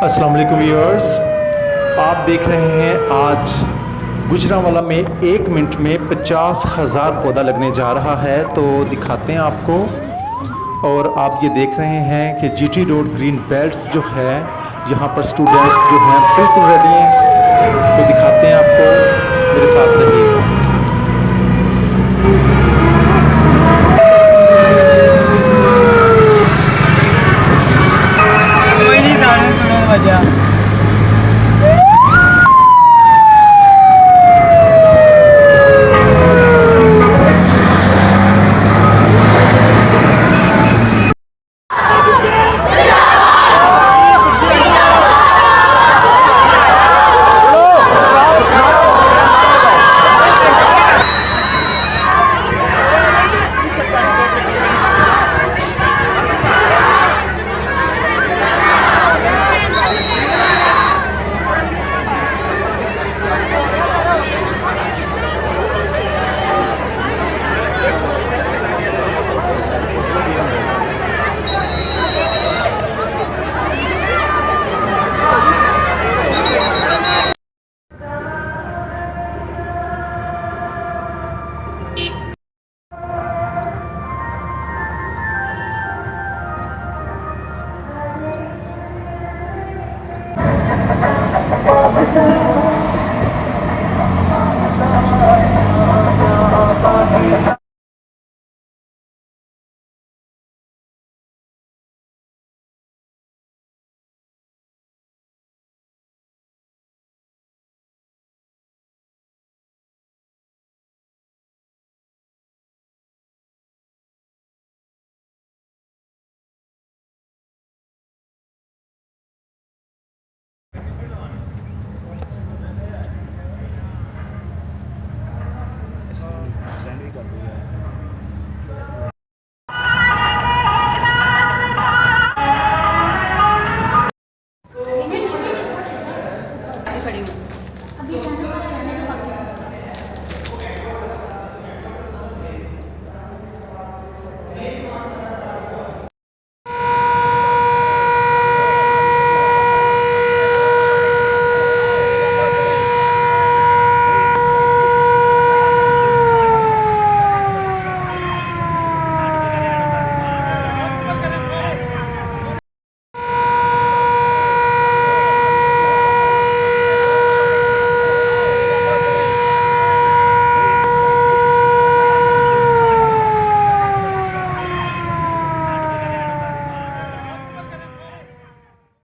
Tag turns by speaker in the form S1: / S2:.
S1: अस्सलाम वालेकुम व्यूअर्स, आप देख रहे हैं आज गुजरांवाला में 1 मिनट में 50,000 पौधा लगने जा रहा है। तो दिखाते हैं आपको। और आप ये देख रहे हैं कि जीटी रोड ग्रीन बेल्ट्स जो है, यहाँ पर स्टूडेंट्स जो हैं बिल्कुल रेडी हैं। तो दिखाते हैं आपको, मेरे साथ रहिएगा।